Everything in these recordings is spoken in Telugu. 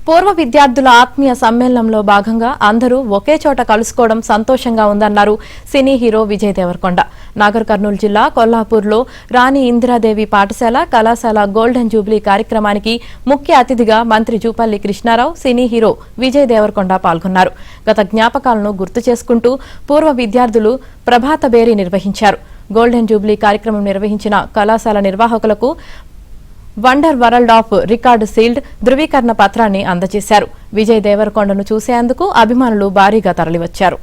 పూర్వ విద్యార్థుల ఆత్మీయ సమ్మేళనంలో భాగంగా అందరూ ఒకే చోట కలుసుకోవడం సంతోషంగా ఉందన్నారు సినీ హీరో విజయ్ దేవరకొండ. నాగర్ కర్నూలు జిల్లా కొల్లాపూర్లో రాణి ఇందిరాదేవి పాఠశాల కళాశాల గోల్డెన్ జూబ్లీ కార్యక్రమానికి ముఖ్య అతిథిగా మంత్రి జూపల్లి కృష్ణారావు, సినీ హీరో విజయ్ దేవరకొండ పాల్గొన్నారు. గత జ్ఞాపకాలను గుర్తు చేసుకుంటూ పూర్వ విద్యార్థులు ప్రభాత బేరీ నిర్వహించారు. గోల్డెన్ జూబ్లీ కార్యక్రమం నిర్వహించిన కళాశాల నిర్వాహకులకు wonder world of record sealed ధృవీకరణ పత్రాన్ని అందజేశారు. విజయ్ దేవరకొండను చూసేందుకు అభిమానులు భారీగా తరలివచ్చారు.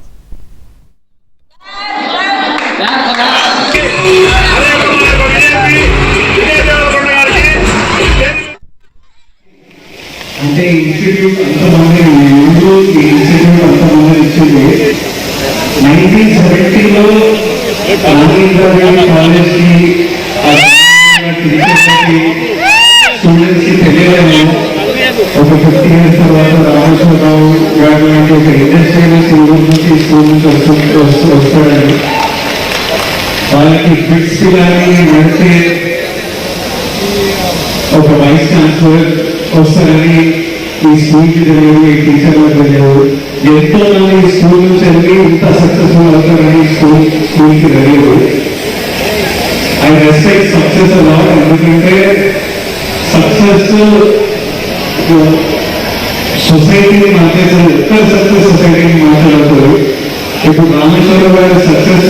అంటే ఇన్స్టిట్యూట్ అంతమంది 1970లో కాలేజ్కి స్టూడెంట్స్ కి తెలియలేము. ఒక 50 years తర్వాత రామేశ్వరరావు గారు లాంటి ఒక ఇండస్ట్రియలిస్ట్ ఊరు నుంచి స్కూల్ నుంచి వస్తాడని వాళ్ళకి ఫిక్స్ కానీ నడితే ఒక వైస్ ఛాన్సలర్ వస్తారని ఈ స్కూల్కి తెలియదు, ఈ టీచర్లకు తెలియదు. ఎంతో మంది స్కూల్ నుంచి వెళ్ళి ఇంత సక్సెస్ఫుల్ అవుతారని స్కూల్కి తెలియదు. I respect success a lot. ఎందుకంటే సక్సెస్ సొసైటీని మాట్లాడతారు, ఎక్కడ సక్సెస్ సొసైటీని మాట్లాడతారు. ఇప్పుడు రామేశ్వరరావు గారి సక్సెస్